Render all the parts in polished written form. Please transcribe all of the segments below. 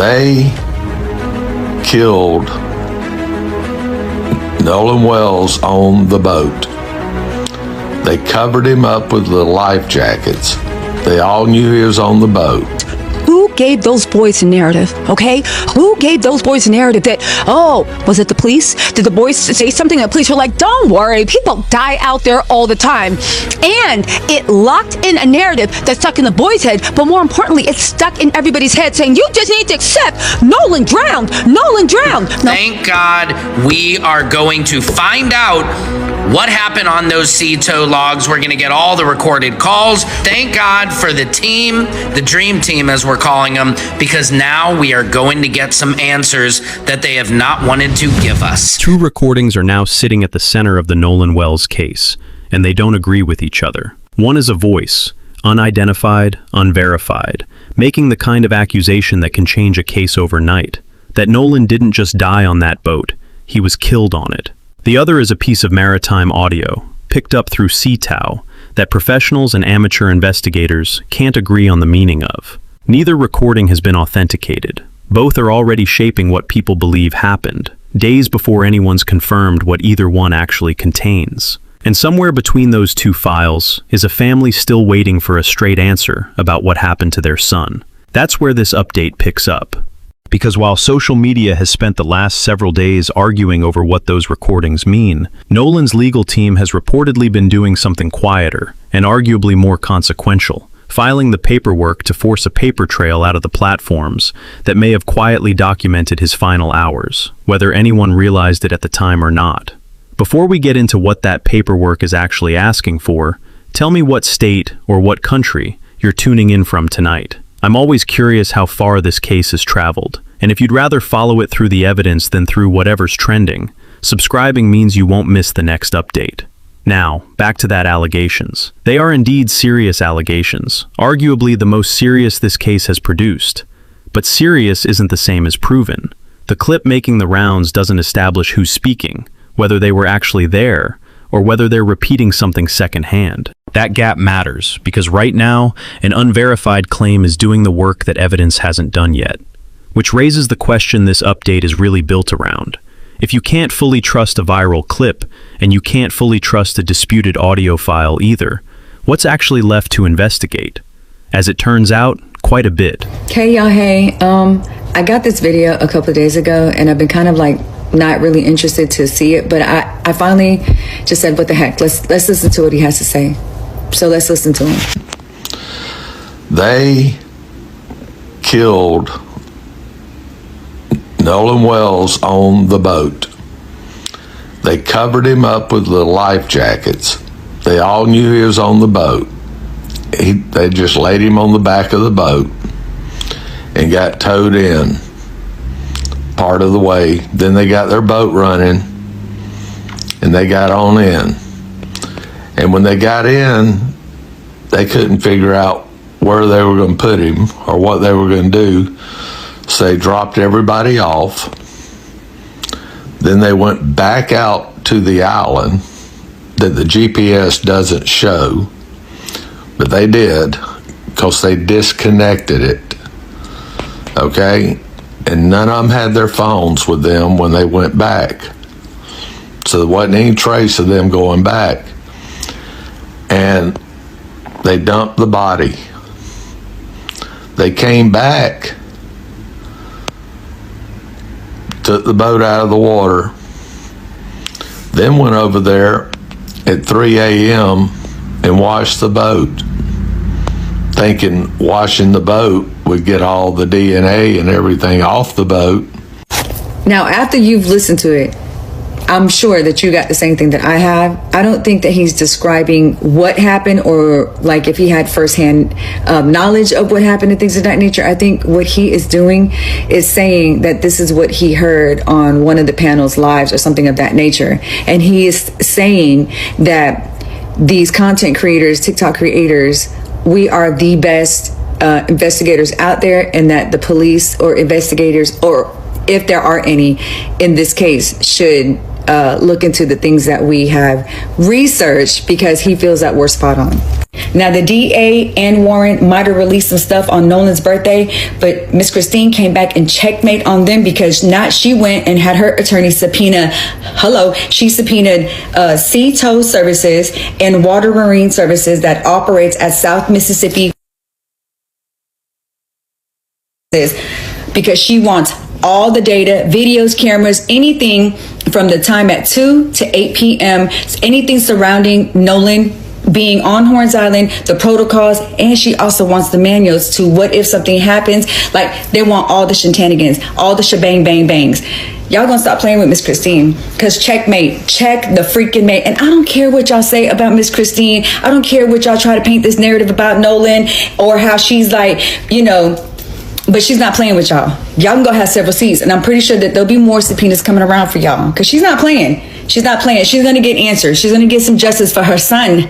They killed Nolan Wells on the boat. They covered him up with the life jackets. They all knew he was on the boat. Who gave those boys a narrative, okay? Who gave those boys a narrative that, oh, was it the police? Did the boys say something and the police were like, don't worry, people die out there all the time. And it locked in a narrative that stuck in the boys' head, but more importantly, it's stuck in everybody's head saying, you just need to accept Nolan drowned, Nolan drowned. Thank God we are going to find out what happened on those sea tow logs. We're going to get all the recorded calls. Thank God for the team, the dream team as we're calling them, because now we are going to get some answers that they have not wanted to give us. Two recordings are now sitting at the center of the Nolan Wells case, and they don't agree with each other. One is a voice, unidentified, unverified, making the kind of accusation that can change a case overnight, that Nolan didn't just die on that boat, he was killed on it. The other is a piece of maritime audio, picked up through sea tow, that professionals and amateur investigators can't agree on the meaning of. Neither recording has been authenticated. Both are already shaping what people believe happened, days before anyone's confirmed what either one actually contains. And somewhere between those two files is a family still waiting for a straight answer about what happened to their son. That's where this update picks up. Because while social media has spent the last several days arguing over what those recordings mean, Nolan's legal team has reportedly been doing something quieter and arguably more consequential, filing the paperwork to force a paper trail out of the platforms that may have quietly documented his final hours, whether anyone realized it at the time or not. Before we get into what that paperwork is actually asking for, tell me what state or what country you're tuning in from tonight. I'm always curious how far this case has traveled, and if you'd rather follow it through the evidence than through whatever's trending, subscribing means you won't miss the next update. Now, back to that allegations. They are indeed serious allegations, arguably the most serious this case has produced. But serious isn't the same as proven. The clip making the rounds doesn't establish who's speaking, whether they were actually there, or whether they're repeating something secondhand. That gap matters, because right now, an unverified claim is doing the work that evidence hasn't done yet. Which raises the question this update is really built around. If you can't fully trust a viral clip, and you can't fully trust a disputed audio file either, what's actually left to investigate? As it turns out, quite a bit. Hey y'all, hey, I got this video a couple of days ago, and I've been kind of like not really interested to see it, but I finally just said, what the heck, let's listen to what he has to say. So let's listen to him. They killed Nolan Wells on the boat. They covered him up with the life jackets. They all knew he was on the boat. They just laid him on the back of the boat and got towed in part of the way. Then they got their boat running and they got on in. And when they got in, they couldn't figure out where they were going to put him or what they were going to do. So they dropped everybody off. Then they went back out to the island that the GPS doesn't show, but they did because they disconnected it. Okay? And none of them had their phones with them when they went back. So there wasn't any trace of them going back. And they dumped the body. They came back, took the boat out of the water, then went over there at 3 a.m. and washed the boat, thinking washing the boat would get all the DNA and everything off the boat. Now, after you've listened to it, I'm sure that you got the same thing that I have. I don't think that he's describing what happened or like if he had firsthand knowledge of what happened and things of that nature. I think what he is doing is saying that this is what he heard on one of the panel's lives or something of that nature. And he is saying that these content creators, TikTok creators, we are the best investigators out there, and that the police or investigators, or if there are any in this case, should look into the things that we have researched because he feels that we're spot on. Now, the DA and Warren might have released some stuff on Nolan's birthday, but Miss Christine came back and checkmate on them because she went and had her attorney subpoena. She subpoenaed Sea Tow Services and Water Marine Services that operates at South Mississippi because she wants all the data, videos, cameras, anything from the time at 2 to 8 p.m., anything surrounding Nolan being on Horns Island, the protocols, and she also wants the manuals to what if something happens. Like, they want all the shenanigans, all the shebang bang bangs. Y'all gonna stop playing with Miss Christine, because checkmate, check the freaking mate. And I don't care what y'all say about Miss Christine. I don't care what y'all try to paint this narrative about Nolan or how she's like, but she's not playing with y'all. Y'all can go have several seats, and I'm pretty sure that there'll be more subpoenas coming around for y'all, because she's not playing. She's not playing. She's going to get answers. She's going to get some justice for her son.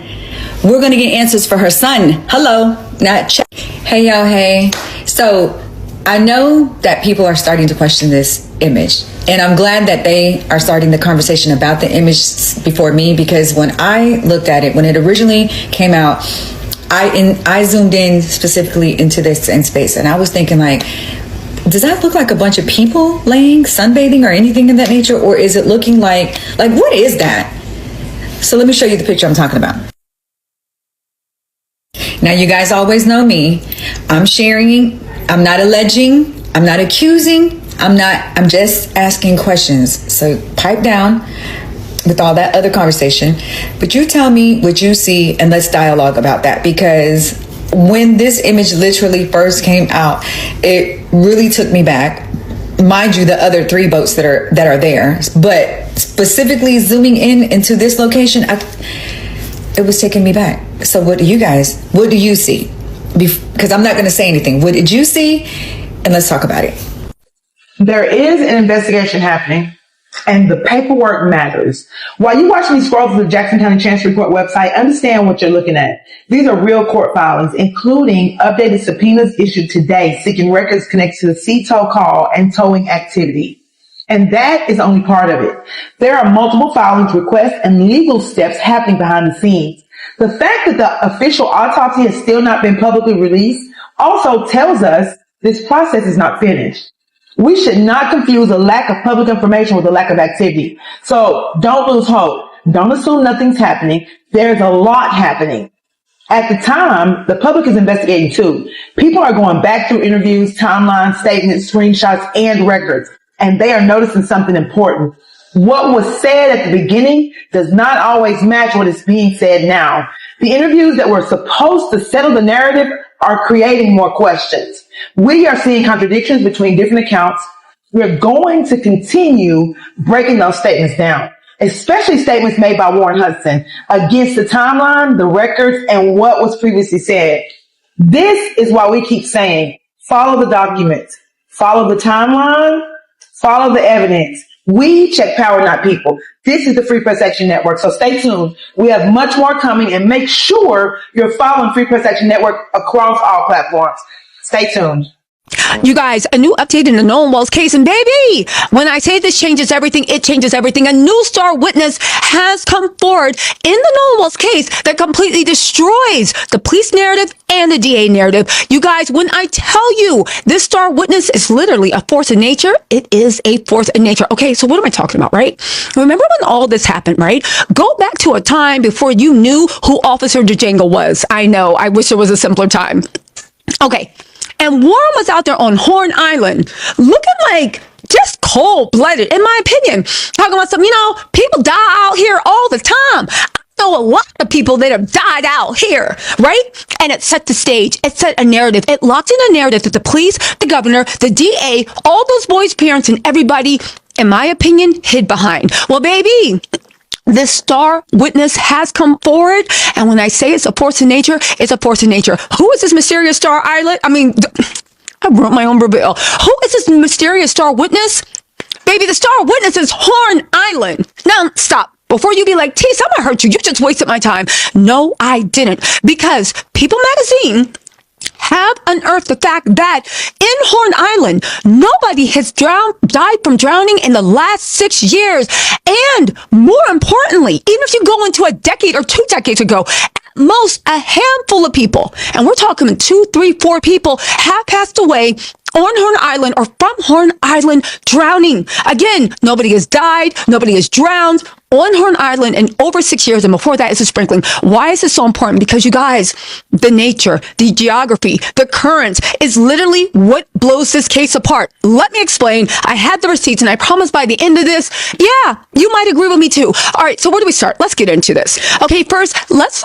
We're going to get answers for her son. Not check. Hey, y'all. Hey. So I know that people are starting to question this image, and I'm glad that they are starting the conversation about the image before me, because when I looked at it, when it originally came out, I zoomed in specifically into this in space, and I was thinking, like, does that look like a bunch of people laying, sunbathing, or anything in that nature? Or is it looking like what is that? So let me show you the picture I'm talking about. Now, you guys always know me. I'm sharing. I'm not alleging. I'm not accusing. I'm just asking questions. So pipe down with all that other conversation. But you tell me what you see, and let's dialogue about that. Because when this image literally first came out, it really took me back. Mind you, the other 3 boats that are there, but specifically zooming in into this location, it was taking me back. So what do you see? Because I'm not going to say anything. What did you see? And let's talk about it. There is an investigation happening, and the paperwork matters. While you watch me scroll through the Jackson County Chancery Court website, understand what you're looking at. These are real court filings, including updated subpoenas issued today seeking records connected to the sea tow call and towing activity. And that is only part of it. There are multiple filings, requests, and legal steps happening behind the scenes. The fact that the official autopsy has still not been publicly released also tells us this process is not finished. We should not confuse a lack of public information with a lack of activity. So don't lose hope. Don't assume nothing's happening. There's a lot happening. At the time, the public is investigating too. People are going back through interviews, timelines, statements, screenshots, and records, and they are noticing something important. What was said at the beginning does not always match what is being said now. The interviews that were supposed to settle the narrative are creating more questions. We are seeing contradictions between different accounts. We're going to continue breaking those statements down, especially statements made by Warren Hudson against the timeline, the records, and what was previously said. This is why we keep saying, follow the documents, follow the timeline, follow the evidence. We check power, not people. This is the Free Press Action Network, so stay tuned. We have much more coming, and make sure you're following Free Press Action Network across all platforms. Stay tuned. You guys, a new update in the Nolan Wells case, and baby, when I say this changes everything, it changes everything. A new star witness has come forward in the Nolan Wells case that completely destroys the police narrative and the DA narrative. You guys, when I tell you this star witness is literally a force of nature, it is a force of nature. Okay, so what am I talking about, right? Remember when all this happened, right? Go back to a time before you knew who Officer Django was. I know, I wish there was a simpler time. Okay. And Warren was out there on Horn Island looking like just cold-blooded, in my opinion. Talking about some, people die out here all the time. I know a lot of people that have died out here, right? And it set the stage. It set a narrative. It locked in a narrative that the police, the governor, the DA, all those boys' parents, and everybody, in my opinion, hid behind. Well, baby, this star witness has come forward, and when I say it's a force of nature, it's a force of nature. Who is this mysterious star island? I wrote my own bill. Who is this mysterious star witness? Baby, the star witness is Horn Island. Now, stop. Before you be like, T, someone hurt you. You just wasted my time. No, I didn't. Because People Magazine have unearthed the fact that in Horn Island, nobody has died from drowning in the last 6 years. And more importantly, even if you go into a decade or 2 decades ago, at most a handful of people, and we're talking 2, 3, 4 people, have passed away on Horn Island or from Horn Island drowning. Again, nobody has died, nobody has drowned on Horn Island in over 6 years, and before that is a sprinkling. Why is this so important? Because you guys, the nature, the geography, the currents is literally what blows this case apart. Let me explain. I have the receipts, and I promise by the end of this, yeah, you might agree with me too. All right, so where do we start? Let's get into this. Okay, first, let's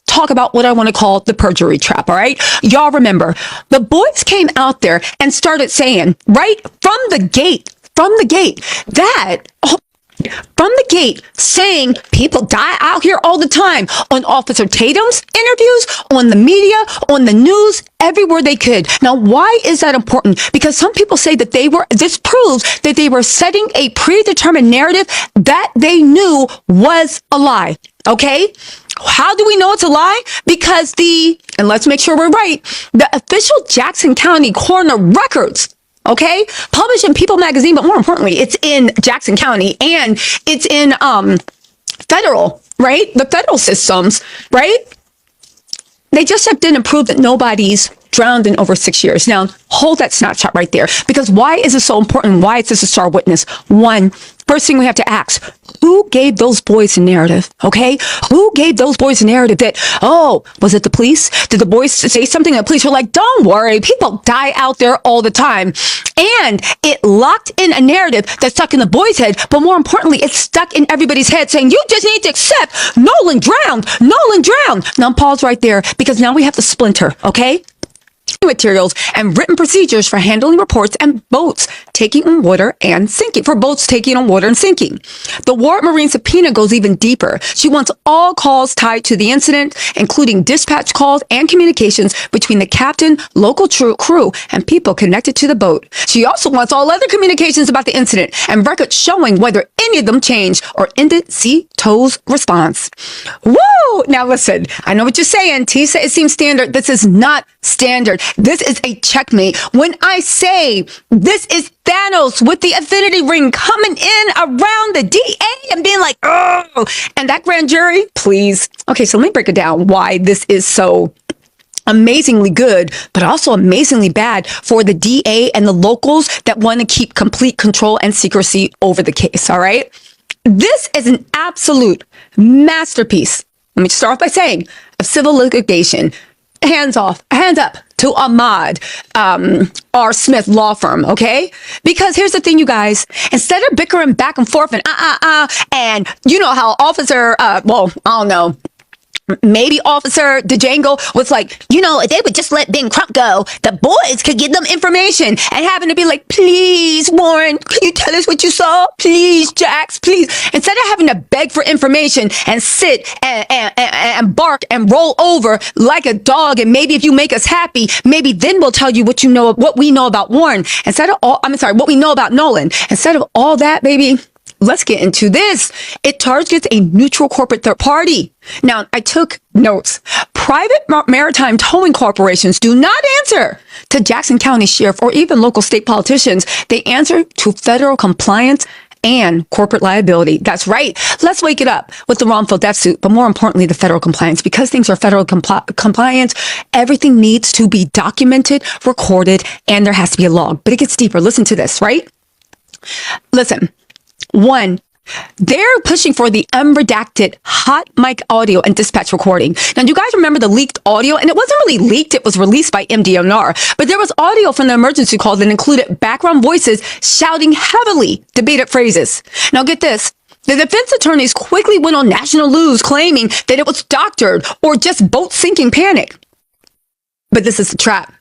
talk about what I want to call the perjury trap, all right? Y'all remember, the boys came out there and started saying, right from the gate, saying people die out here all the time on Officer Tatum's interviews, on the media, on the news, everywhere they could. Now, why is that important? Because some people say that this proves that they were setting a predetermined narrative that they knew was a lie. Okay? How do we know it's a lie? Because and let's make sure we're right, the official Jackson County coroner records, okay, published in People magazine, but more importantly, it's in Jackson County and it's in federal, right? The federal systems, right? They just stepped in and proved that nobody's drowned in over 6 years. Now, hold that snapshot right there, because why is this so important? Why is this a star witness? One, first thing we have to ask, who gave those boys a narrative? Okay? Who gave those boys a narrative that, oh, was it the police? Did the boys say something and the police were like, don't worry, people die out there all the time. And it locked in a narrative that stuck in the boys' head, but more importantly, it's stuck in everybody's head saying, you just need to accept Nolan drowned. Now pause right there, because now we have to splinter, okay? Materials and written procedures for handling reports and boats taking on water and sinking. The War Marine subpoena goes even deeper. She wants all calls tied to the incident, including dispatch calls and communications between the captain, local crew, and people connected to the boat. She also wants all other communications about the incident and records showing whether any of them changed or ended Toe's response. Woo! Now listen, I know what you're saying. T said it seems standard. This is not standard. This is a checkmate. When I say this is Thanos with the affinity ring coming in around the DA and being like, oh, and that grand jury, please. Okay, so let me break it down why this is so amazingly good, but also amazingly bad for the DA and the locals that want to keep complete control and secrecy over the case, all right? This is an absolute masterpiece. Let me start off by saying, of civil litigation. Hands up to Ahmad R. Smith law firm, okay? Because here's the thing, you guys. Instead of bickering back and forth and you know how Officer, I don't know, maybe Officer DeJango was like, you know, if they would just let Ben Crump go, the boys could give them information, and having to be like, please, Warren, can you tell us what you saw? Please, Jax, please. Instead of having to beg for information and sit and bark and roll over like a dog, and maybe if you make us happy, maybe then we'll tell you what we know about Warren. What we know about Nolan. Instead of all that, baby, let's get into this. It targets a neutral corporate third party. Now, I took notes. Private maritime towing corporations do not answer to Jackson County Sheriff or even local state politicians. They answer to federal compliance and corporate liability. That's right. Let's wake it up with the wrongful death suit, but more importantly, the federal compliance. Because things are federal compliance, everything needs to be documented, recorded, and there has to be a log. But it gets deeper. Listen to this, right? Listen. One, they're pushing for the unredacted hot mic audio and dispatch recording. Now, do you guys remember the leaked audio? And it wasn't really leaked. It was released by MDNR. But there was audio from the emergency call that included background voices shouting heavily debated phrases. Now, get this. The defense attorneys quickly went on national news claiming that it was doctored or just boat sinking panic. But this is the trap.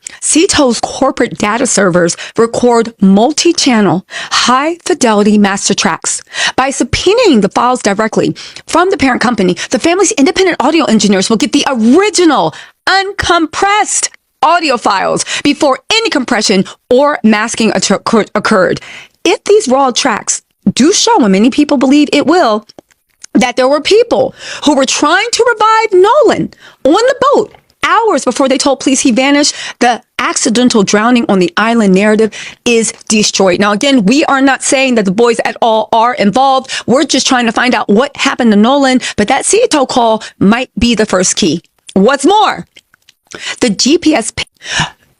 Toe's corporate data servers record multi-channel, high-fidelity master tracks. By subpoenaing the files directly from the parent company, the family's independent audio engineers will get the original, uncompressed audio files before any compression or masking occurred. If these raw tracks do show, and many people believe it will, that there were people who were trying to revive Nolan on the boat hours before they told police he vanished, the accidental drowning on the island narrative is destroyed. Now, again, we are not saying that the boys at all are involved. We're just trying to find out what happened to Nolan, but that Cito call might be the first key. What's more, the GPS...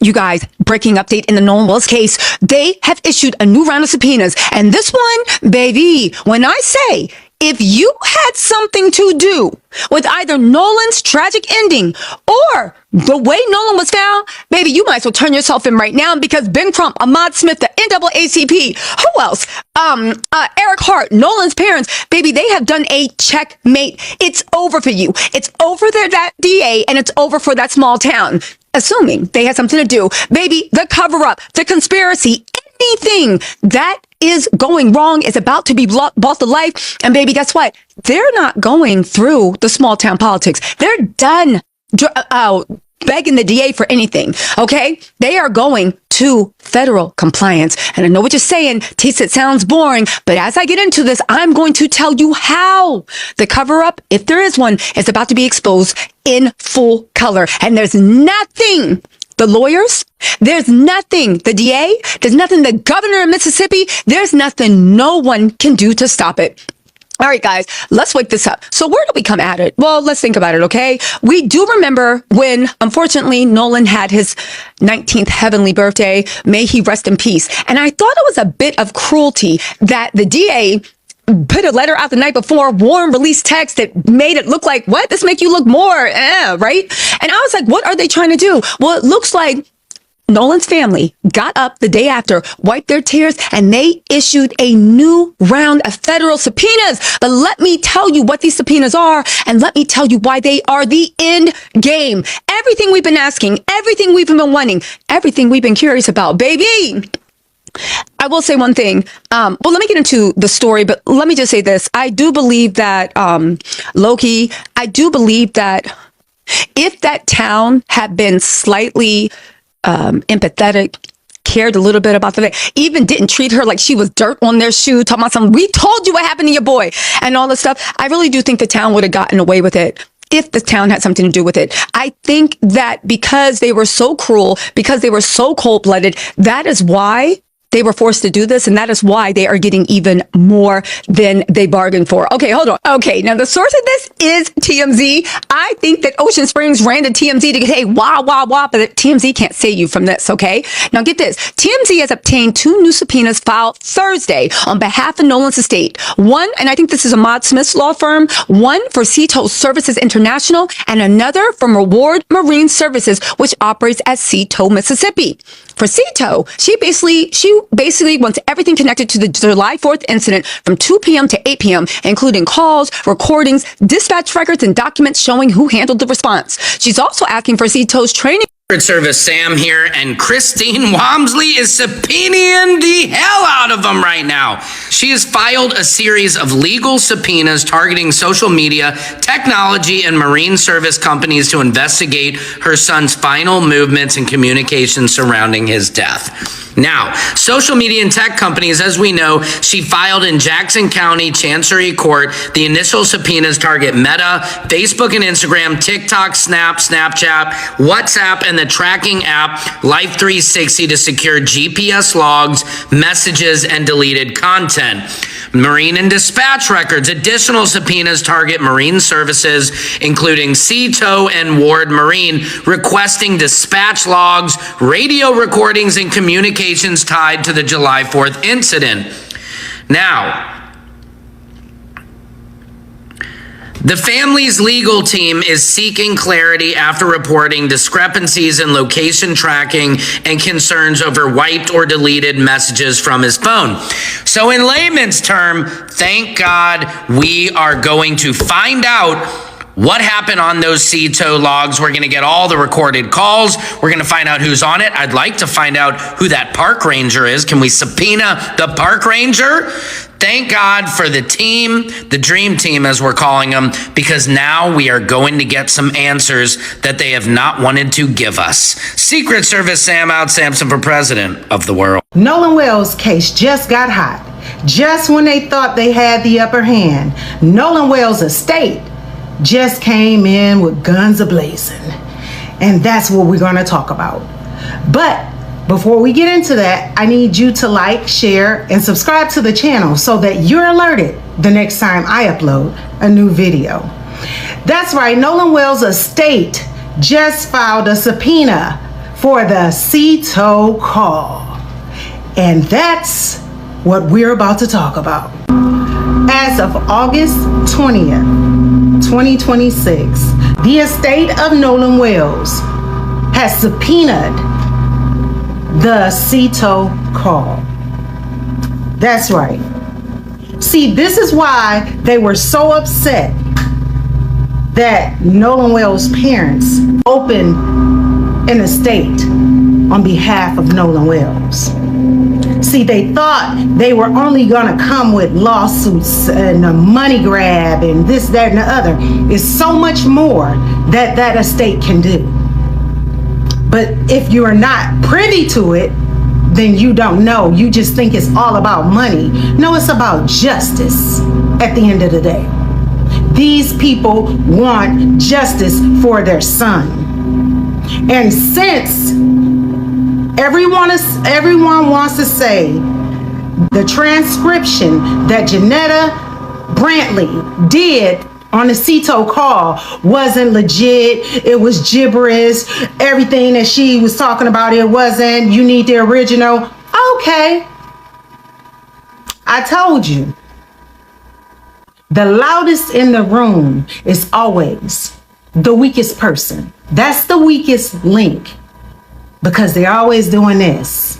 You guys, breaking update in the Nolan Wells case. They have issued a new round of subpoenas. And this one, baby, when I say, if you had something to do with either Nolan's tragic ending or the way Nolan was found, baby, you might as well turn yourself in right now, because Ben Crump, Ahmad Smith, the NAACP, who else? Eric Hart, Nolan's parents, baby, they have done a checkmate. It's over for you. It's over for that DA, and it's over for that small town. Assuming they had something to do. Baby, the cover-up, the conspiracy, anything that is going wrong is about to be brought to life. And baby, guess what? They're not going through the small town politics. They're done begging the DA for anything, okay? They are going to federal compliance. And I know what you're saying, Tisa, it sounds boring, but as I get into this, I'm going to tell you how the cover-up, if there is one, is about to be exposed in full color. And there's nothing the lawyers, there's nothing the DA, there's nothing the governor of Mississippi, there's nothing no one can do to stop it. All right, guys, let's wake this up. So where do we come at it? Well, let's think about it, okay? We do remember when, unfortunately, Nolan had his 19th heavenly birthday. May he rest in peace. And I thought it was a bit of cruelty that the DA put a letter out the night before, warm release text that made it look like, what? This make you look more, right? And I was like, what are they trying to do? Well, it looks like Nolan's family got up the day after, wiped their tears, and they issued a new round of federal subpoenas. But let me tell you what these subpoenas are, and let me tell you why they are the end game. Everything we've been asking, everything we've been wanting, everything we've been curious about, baby. I will say one thing. Well, let me get into the story, but let me just say this. I do believe that, Loki, I do believe that if that town had been slightly empathetic, cared a little bit about even didn't treat her like she was dirt on their shoe, talking about something, we told you what happened to your boy and all this stuff. I really do think the town would have gotten away with it if the town had something to do with it. I think that because they were so cruel, because they were so cold-blooded, that is why they were forced to do this, and that is why they are getting even more than they bargained for. Okay, hold on. Okay, now the source of this is TMZ. I think that Ocean Springs ran to TMZ to get, hey, wah, but TMZ can't save you from this, okay? Now get this. TMZ has obtained 2 new subpoenas filed Thursday on behalf of Nolan's estate. One, and I think this is Ahmad Smith's law firm, one for Cito Services International, and another from Reward Marine Services, which operates at Cito, Mississippi. For Cito, she basically wants everything connected to the July 4th incident from 2 p.m. to 8 p.m., including calls, recordings, dispatch records, and documents showing who handled the response. She's also asking for Cito's training. Secret Service Sam here, and Christine Walmsley is subpoenaing the hell out of them right now. She has filed a series of legal subpoenas targeting social media, technology, and marine service companies to investigate her son's final movements and communications surrounding his death. Now, social media and tech companies, as we know, she filed in Jackson County Chancery Court. The initial subpoenas target Meta, Facebook and Instagram, TikTok, Snap, Snapchat, WhatsApp, and the tracking app Life360 to secure GPS logs, messages, and deleted content. Marine and dispatch records. Additional subpoenas target marine services, including Cito and Ward Marine, requesting dispatch logs, radio recordings, and communications tied to the July 4th incident. Now, the family's legal team is seeking clarity after reporting discrepancies in location tracking and concerns over wiped or deleted messages from his phone. So in layman's term, thank God we are going to find out what happened on those Cito logs. We're going to get all the recorded calls. We're going to find out who's on it. I'd like to find out who that park ranger is. Can we subpoena the park ranger? Thank God for the team, the dream team as we're calling them, because now we are going to get some answers that they have not wanted to give us. Secret Service Sam out, Samson for president of the world. Nolan Wells' case just got hot. Just when they thought they had the upper hand, Nolan Wells' estate just came in with guns a-blazing. And that's what we're going to talk about. But before we get into that, I need you to like, share, and subscribe to the channel so that you're alerted the next time I upload a new video. That's right, Nolan Wells' estate just filed a subpoena for the CETO call. And that's what we're about to talk about. As of August 20th, 2026, the estate of Nolan Wells has subpoenaed the CETO call. That's right. See, this is why they were so upset that Nolan Wells' parents opened an estate on behalf of Nolan Wells. See, they thought they were only gonna come with lawsuits and a money grab and this, that, and the other. It's so much more that that estate can do. But if you are not privy to it, then you don't know. You just think it's all about money. No, it's about justice at the end of the day. These people want justice for their son. And since everyone wants to say the transcription that Janetta Brantley did on the CETO call wasn't legit, it was gibberish, everything that she was talking about, it wasn't, you need the original. Okay, I told you, the loudest in the room is always the weakest person. That's the weakest link, because they're always doing this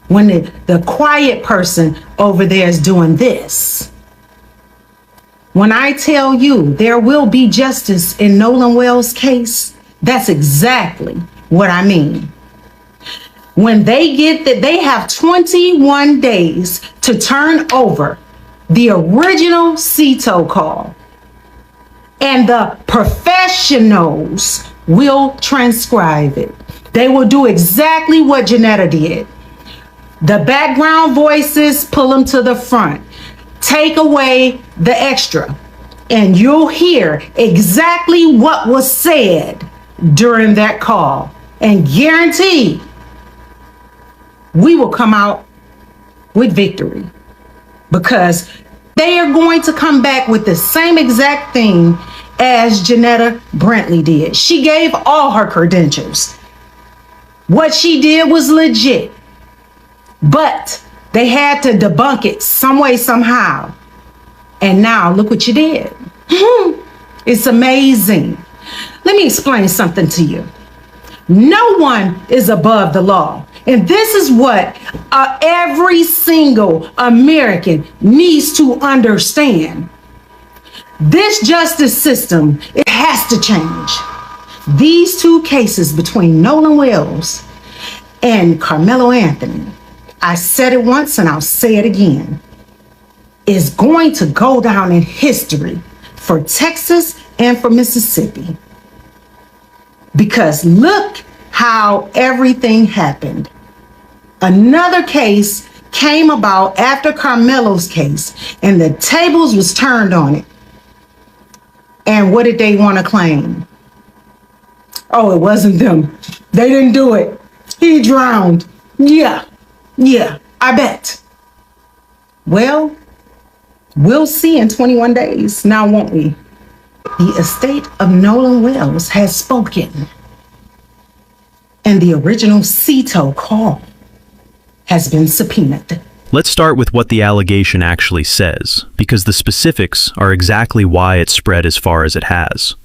when the quiet person over there is doing this. When I tell you there will be justice in Nolan Wells' case, that's exactly what I mean. When they get that, they have 21 days to turn over the original CETO call, and the professionals will transcribe it. They will do exactly what Janetta did. The background voices, pull them to the front. Take away the extra, and you'll hear exactly what was said during that call. And guaranteed, we will come out with victory, because they are going to come back with the same exact thing as Janetta Brantley did. She gave all her credentials. What she did was legit, but they had to debunk it some way, somehow. And now look what you did. It's amazing. Let me explain something to you. No one is above the law. And this is what every single American needs to understand. This justice system, it has to change. These two cases between Nolan Wells and Carmelo Anthony, I said it once and I'll say it again, is going to go down in history for Texas and for Mississippi. Because look how everything happened. Another case came about after Carmelo's case, and the tables was turned on it. And what did they want to claim? Oh, it wasn't them. They didn't do it. He drowned. Yeah, I bet. Well, we'll see in 21 days now, won't we? The estate of Nolan Wells has spoken, and the original CETO call has been subpoenaed. Let's start with what the allegation actually says, because the specifics are exactly why it spread as far as it has.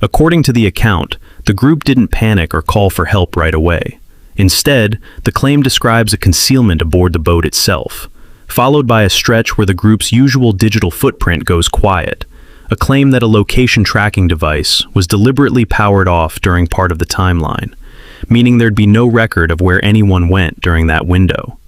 According to the account, the group didn't panic or call for help right away. Instead, the claim describes a concealment aboard the boat itself, followed by a stretch where the group's usual digital footprint goes quiet, a claim that a location tracking device was deliberately powered off during part of the timeline, meaning there'd be no record of where anyone went during that window.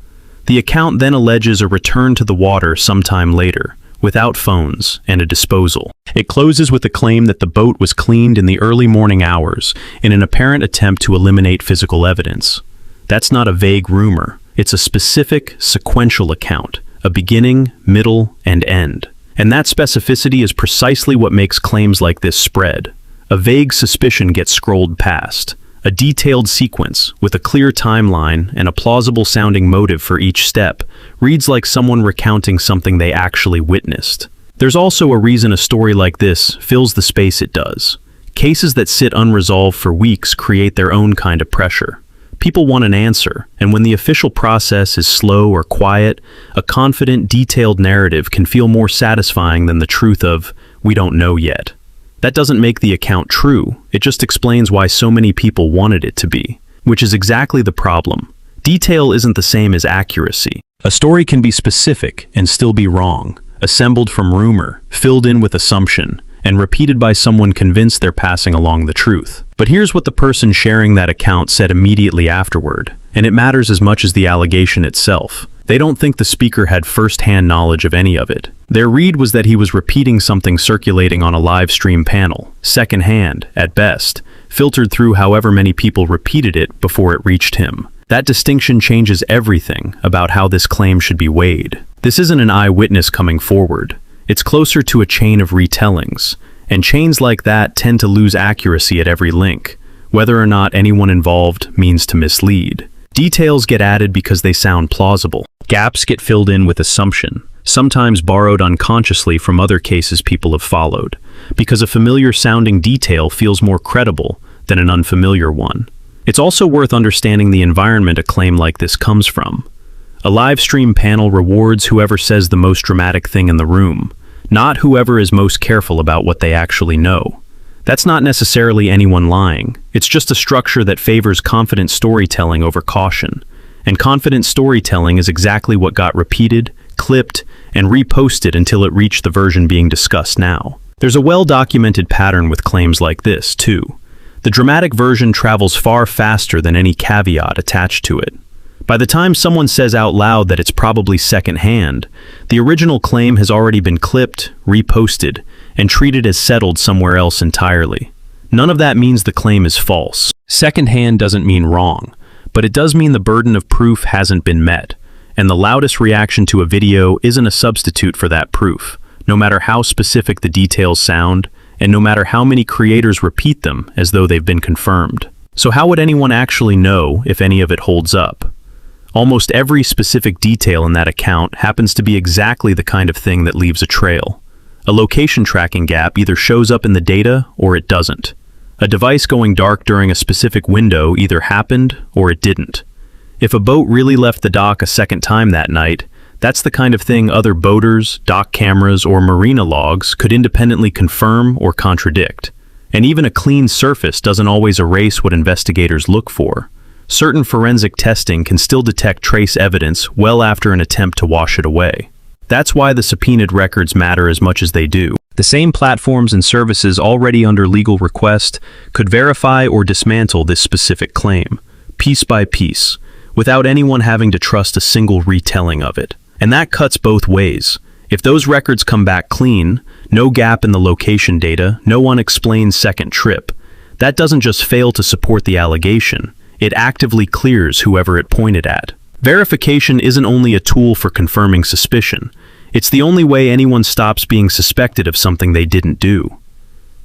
The account then alleges a return to the water sometime later, without phones and a disposal. It closes with a claim that the boat was cleaned in the early morning hours in an apparent attempt to eliminate physical evidence. That's not a vague rumor. It's a specific, sequential account, a beginning, middle, and end. And that specificity is precisely what makes claims like this spread. A vague suspicion gets scrolled past. A detailed sequence, with a clear timeline and a plausible-sounding motive for each step, reads like someone recounting something they actually witnessed. There's also a reason a story like this fills the space it does. Cases that sit unresolved for weeks create their own kind of pressure. People want an answer, and when the official process is slow or quiet, a confident, detailed narrative can feel more satisfying than the truth of, "We don't know yet." That doesn't make the account true, it just explains why so many people wanted it to be, which is exactly the problem. Detail isn't the same as accuracy. A story can be specific and still be wrong, assembled from rumor, filled in with assumption, and repeated by someone convinced they're passing along the truth. But here's what the person sharing that account said immediately afterward, and it matters as much as the allegation itself. They don't think the speaker had first-hand knowledge of any of it. Their read was that he was repeating something circulating on a live stream panel, secondhand, at best, filtered through however many people repeated it before it reached him. That distinction changes everything about how this claim should be weighed. This isn't an eyewitness coming forward. It's closer to a chain of retellings, and chains like that tend to lose accuracy at every link, whether or not anyone involved means to mislead. Details get added because they sound plausible. Gaps get filled in with assumption, sometimes borrowed unconsciously from other cases people have followed, because a familiar-sounding detail feels more credible than an unfamiliar one. It's also worth understanding the environment a claim like this comes from. A live stream panel rewards whoever says the most dramatic thing in the room, not whoever is most careful about what they actually know. That's not necessarily anyone lying. It's just a structure that favors confident storytelling over caution. And confident storytelling is exactly what got repeated, clipped, and reposted until it reached the version being discussed now. There's a well-documented pattern with claims like this, too. The dramatic version travels far faster than any caveat attached to it. By the time someone says out loud that it's probably secondhand, the original claim has already been clipped, reposted, and treated as settled somewhere else entirely. None of that means the claim is false. Secondhand doesn't mean wrong, but it does mean the burden of proof hasn't been met, and the loudest reaction to a video isn't a substitute for that proof, no matter how specific the details sound, and no matter how many creators repeat them as though they've been confirmed. So how would anyone actually know if any of it holds up? Almost every specific detail in that account happens to be exactly the kind of thing that leaves a trail. A location tracking gap either shows up in the data or it doesn't. A device going dark during a specific window either happened or it didn't. If a boat really left the dock a second time that night, that's the kind of thing other boaters, dock cameras, or marina logs could independently confirm or contradict. And even a clean surface doesn't always erase what investigators look for. Certain forensic testing can still detect trace evidence well after an attempt to wash it away. That's why the subpoenaed records matter as much as they do. The same platforms and services already under legal request could verify or dismantle this specific claim, piece by piece, without anyone having to trust a single retelling of it. And that cuts both ways. If those records come back clean, no gap in the location data, no unexplained second trip, that doesn't just fail to support the allegation, it actively clears whoever it pointed at. Verification isn't only a tool for confirming suspicion, it's the only way anyone stops being suspected of something they didn't do.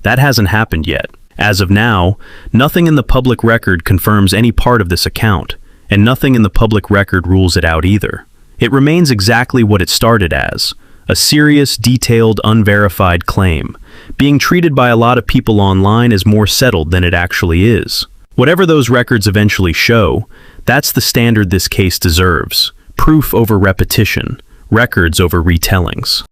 That hasn't happened yet. As of now, nothing in the public record confirms any part of this account, and nothing in the public record rules it out either. It remains exactly what it started as, a serious, detailed, unverified claim, being treated by a lot of people online as more settled than it actually is. Whatever those records eventually show, that's the standard this case deserves. Proof over repetition, records over retellings.